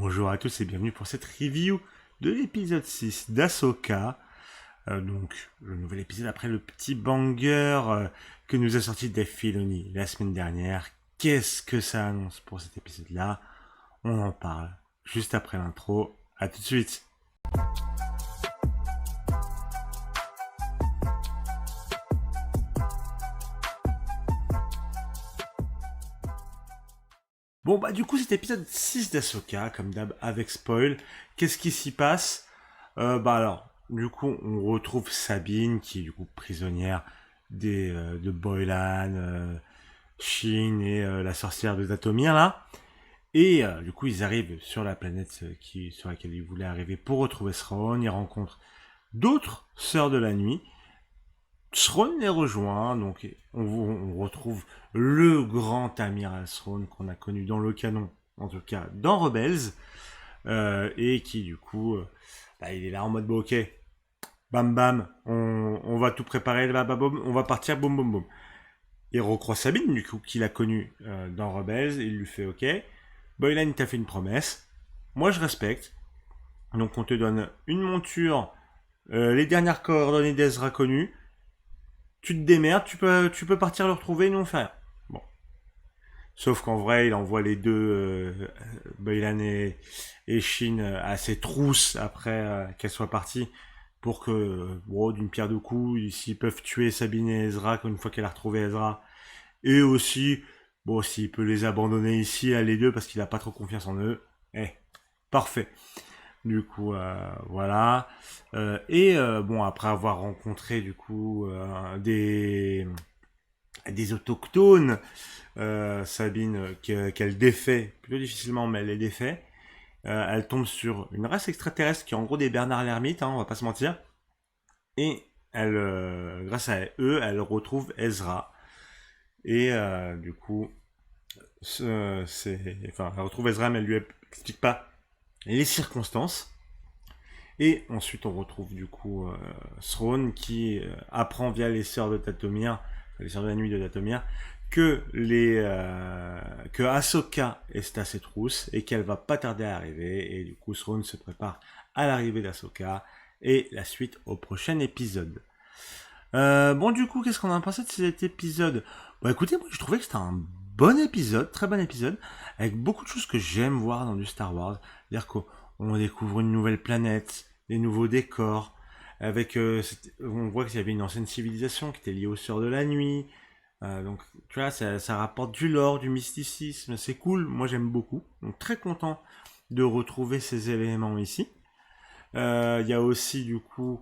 Bonjour à tous et bienvenue pour cette review de l'épisode 6 d'Ahsoka. Donc, le nouvel épisode après le petit banger que nous a sorti Dave Filoni la semaine dernière. Qu'est-ce que ça annonce pour cet épisode-là? On en parle juste après l'intro. À tout de suite. Bon bah du coup cet épisode 6 d'Ahsoka, comme d'hab avec spoil, qu'est-ce qui s'y passe? Du coup on retrouve Sabine qui est du coup prisonnière de Boylan, Shin et la sorcière de Dathomir là. Et du coup ils arrivent sur la planète sur laquelle ils voulaient arriver pour retrouver Thrawn, ils rencontrent d'autres sœurs de la nuit. Thrawn les rejoint, donc on retrouve le grand amiral Thrawn qu'on a connu dans le canon, en tout cas dans Rebels, et qui du coup, il est là en mode bon, ok, bam bam, on va tout préparer, bam, bam, bam, on va partir, boum boum boum. Il recroise Sabine, du coup, qu'il a connu dans Rebels, et il lui fait ok, Boylan t'a fait une promesse, moi je respecte, donc on te donne une monture, les dernières coordonnées d'Ezra connues, tu te démerdes, tu peux partir le retrouver, nous on fait rien. Bon. Sauf qu'en vrai, il envoie les deux, Boylan et Shin, à ses trousses après qu'elles soient parties, pour que, d'une pierre deux coups, s'ils peuvent tuer Sabine et Ezra, une fois qu'elle a retrouvé Ezra, et aussi, s'il peut les abandonner ici, là, les deux, parce qu'il a pas trop confiance en eux, parfait. Du coup, voilà. Après avoir rencontré du coup des autochtones, Sabine qu'elle défait plutôt difficilement, mais elle les défait. Elle tombe sur une race extraterrestre qui est en gros des Bernard l'ermite, on va pas se mentir. Et elle, grâce à eux, elle retrouve Ezra. Et du coup, elle retrouve Ezra, mais elle lui explique pas les circonstances. Et ensuite, on retrouve du coup Thrawn qui apprend via les sœurs de Dathomir, les sœurs de la nuit de Dathomir, que Ahsoka est à ses trousses et qu'elle va pas tarder à arriver. Et du coup, Thrawn se prépare à l'arrivée d'Ahsoka et la suite au prochain épisode. Du coup, qu'est-ce qu'on a pensé de cet épisode? Écoutez, moi, je trouvais que c'était un bon épisode, très bon épisode, avec beaucoup de choses que j'aime voir dans du Star Wars. C'est-à-dire qu'on découvre une nouvelle planète, des nouveaux décors, on voit qu'il y avait une ancienne civilisation qui était liée aux Sœurs de la Nuit. Donc, tu vois, ça rapporte du lore, du mysticisme, c'est cool, moi j'aime beaucoup. Donc, très content de retrouver ces éléments ici. Il y a aussi, du coup,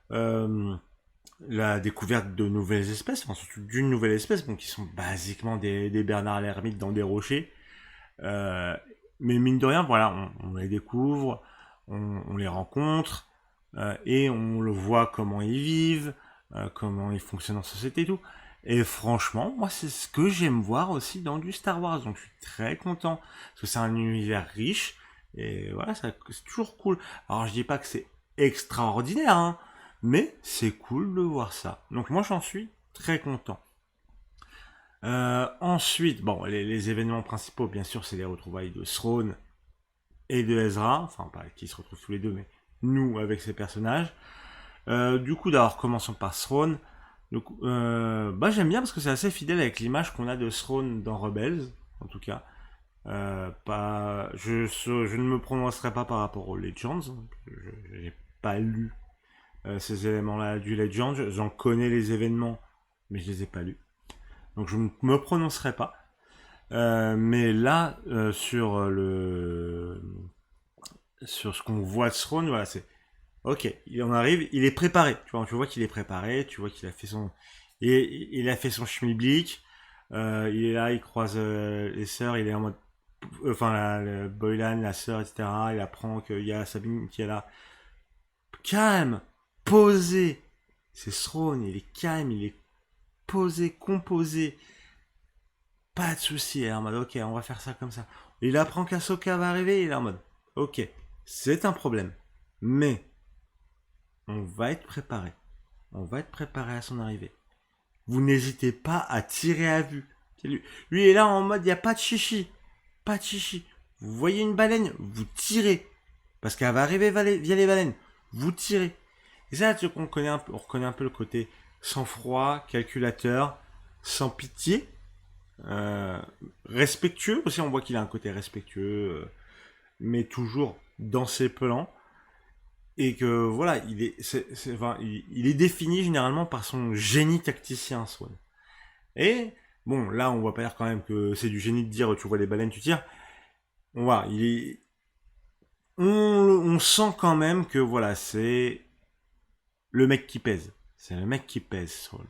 la découverte de nouvelles espèces, enfin surtout d'une nouvelle espèce, qui sont basiquement des Bernard l'ermite dans des rochers. Mais mine de rien, voilà, on les découvre, on les rencontre, et on le voit comment ils vivent, comment ils fonctionnent en société et tout. Et franchement, moi, c'est ce que j'aime voir aussi dans du Star Wars. Donc, je suis très content. Parce que c'est un univers riche. Et voilà, c'est toujours cool. Alors, je dis pas que c'est extraordinaire, hein, mais c'est cool de voir ça. Donc, moi, j'en suis très content. Ensuite, les événements principaux, bien sûr, c'est les retrouvailles de Thrawn et de Ezra. Enfin, pas qui se retrouvent tous les deux, mais nous, avec ces personnages. Du coup, d'abord, commençons par Thrawn. Donc, j'aime bien parce que c'est assez fidèle avec l'image qu'on a de Thrawn dans Rebels, en tout cas. Je ne me prononcerai pas par rapport aux Legends. Je n'ai pas lu ces éléments-là du Legends. J'en connais les événements, mais je les ai pas lus. Donc je ne me prononcerai pas. Mais là, sur ce qu'on voit de Thrawn, voilà, c'est ok, il en arrive, il est préparé. Tu vois qu'il est préparé, tu vois qu'il a fait il a fait son schmilblick. Il est là, il croise les sœurs, il est en mode, Boylan, la sœur, etc. Il apprend qu'il y a Sabine qui est là. Calme, posé. C'est Thrawn, il est calme, il est posé, composé. Pas de souci, il est en mode ok, on va faire ça comme ça. Il apprend qu'Ahsoka va arriver, il est en mode ok, c'est un problème. Mais on va être préparé. On va être préparé à son arrivée. Vous n'hésitez pas à tirer à vue. Lui est là en mode, il n'y a pas de chichi. Pas de chichi. Vous voyez une baleine, vous tirez. Parce qu'elle va arriver via les baleines. Vous tirez. Et ça, on reconnaît un peu le côté sans froid, calculateur, sans pitié, respectueux. Aussi, on voit qu'il a un côté respectueux, mais toujours dans ses plans. Et que voilà, il est défini généralement par son génie tacticien, Swan. Et bon, là, on va pas dire quand même que c'est du génie de dire tu vois les baleines, tu tires. On voit, on sent quand même que voilà, c'est le mec qui pèse. C'est le mec qui pèse, Saul.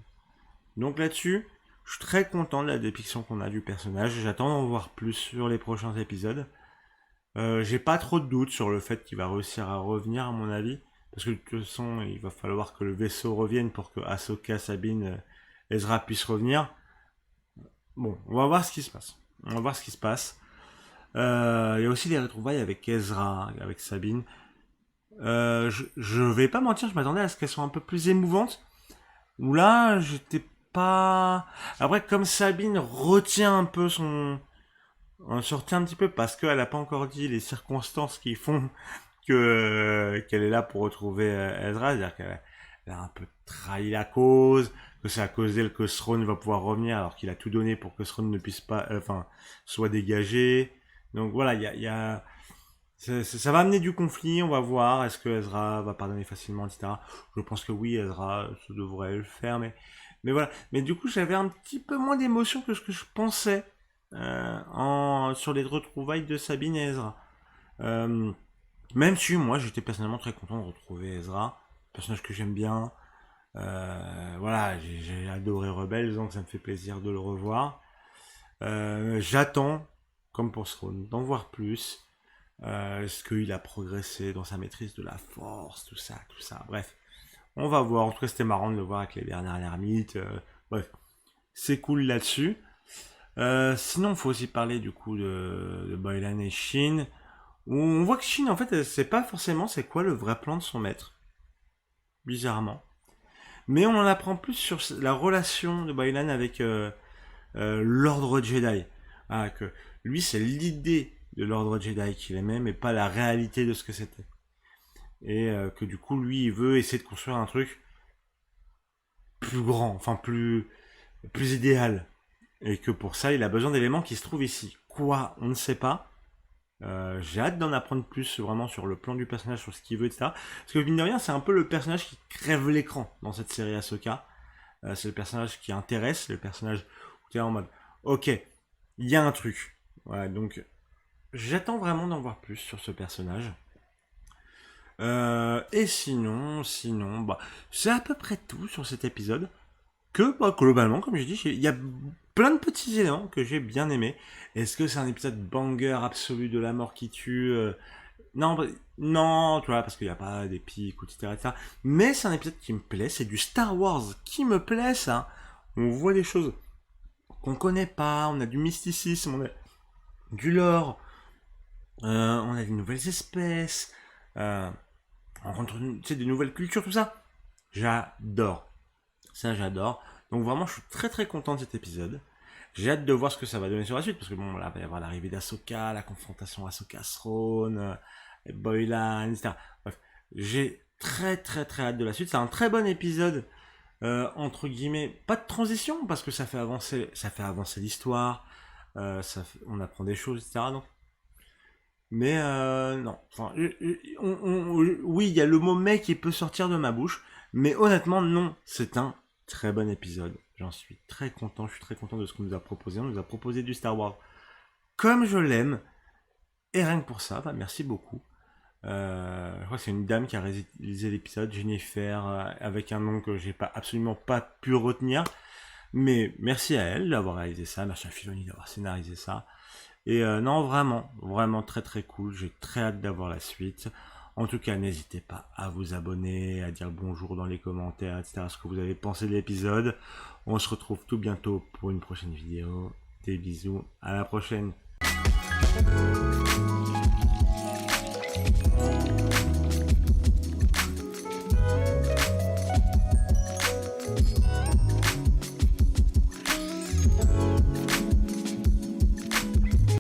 Donc là-dessus, je suis très content de la dépiction qu'on a du personnage. J'attends d'en voir plus sur les prochains épisodes. J'ai pas trop de doutes sur le fait qu'il va réussir à revenir, à mon avis. Parce que de toute façon, il va falloir que le vaisseau revienne pour que Ahsoka, Sabine, Ezra puissent revenir. Bon, on va voir ce qui se passe. On va voir ce qui se passe. Il y a aussi les retrouvailles avec Ezra, avec Sabine. Je vais pas mentir, je m'attendais à ce qu'elles soient un peu plus émouvantes. Où là, j'étais pas... Après, comme Sabine retient un peu son... On se retient un petit peu parce qu'elle a pas encore dit les circonstances qui font qu'elle est là pour retrouver Ezra. C'est-à-dire qu'elle a un peu trahi la cause, que c'est à cause d'elle que Thrawn va pouvoir revenir alors qu'il a tout donné pour que Thrawn ne puisse pas... soit dégagé. Donc voilà, il y a ça va amener du conflit, on va voir. Est-ce que Ezra va pardonner facilement, etc. Je pense que oui, Ezra ça devrait le faire, mais voilà. Mais du coup, j'avais un petit peu moins d'émotion que ce que je pensais sur les retrouvailles de Sabine et Ezra. Même si moi, j'étais personnellement très content de retrouver Ezra, personnage que j'aime bien. Voilà, j'ai adoré Rebels, donc ça me fait plaisir de le revoir. J'attends, comme pour Thrawn, d'en voir plus. Est-ce qu'il a progressé dans sa maîtrise de la force, tout ça. Bref, on va voir. En tout cas, c'était marrant de le voir avec les Bernard l'ermite. Bref, c'est cool là-dessus. Sinon, il faut aussi parler du coup de Boylan et Shin. Où on voit que Shin, en fait, elle sait pas forcément c'est quoi le vrai plan de son maître. Bizarrement. Mais on en apprend plus sur la relation de Boylan avec l'ordre Jedi. Ah, que lui, c'est l'idée de l'ordre Jedi qu'il aimait, mais pas la réalité de ce que c'était. Et que du coup, lui, il veut essayer de construire un truc plus grand, enfin plus idéal. Et que pour ça, il a besoin d'éléments qui se trouvent ici. Quoi, on ne sait pas. J'ai hâte d'en apprendre plus vraiment sur le plan du personnage, sur ce qu'il veut, etc. Parce que mine de rien, c'est un peu le personnage qui crève l'écran dans cette série Ahsoka. C'est le personnage qui intéresse, le personnage où tu es en mode, ok, il y a un truc. Voilà, donc j'attends vraiment d'en voir plus sur ce personnage. Et sinon, bah, c'est à peu près tout sur cet épisode. Que, bah, globalement, comme je dis, il y a plein de petits éléments que j'ai bien aimés. Est-ce que c'est un épisode banger absolu de la mort qui tue Non, non, tu vois, parce qu'il n'y a pas des pics, etc., etc. Mais c'est un épisode qui me plaît, c'est du Star Wars qui me plaît, ça. On voit des choses qu'on connaît pas, on a du mysticisme, on a du lore, on a des nouvelles espèces, on rencontre des nouvelles cultures, tout ça. J'adore. Ça, j'adore. Donc vraiment, je suis très très content de cet épisode. J'ai hâte de voir ce que ça va donner sur la suite, parce que bon, là, il va y avoir l'arrivée d'Ahsoka, la confrontation Ahsoka-Thrawn, Boylan, etc. Bref, j'ai très très très hâte de la suite. C'est un très bon épisode, entre guillemets, pas de transition, parce que ça fait avancer l'histoire, on apprend des choses, etc. Donc, mais non, enfin, oui, il y a le mot mec qui peut sortir de ma bouche, mais honnêtement, non, c'est un très bon épisode. J'en suis très content, je suis très content de ce qu'on nous a proposé. On nous a proposé du Star Wars comme je l'aime, et rien que pour ça, bah, merci beaucoup. Je crois que c'est une dame qui a réalisé l'épisode, Jennifer, avec un nom que j'ai absolument pas pu retenir, mais merci à elle d'avoir réalisé ça, merci à Filoni d'avoir scénarisé ça. Et non, vraiment, vraiment très très cool. J'ai très hâte d'avoir la suite. En tout cas, n'hésitez pas à vous abonner, à dire bonjour dans les commentaires, etc. Ce que vous avez pensé de l'épisode. On se retrouve tout bientôt pour une prochaine vidéo. Des bisous, à la prochaine.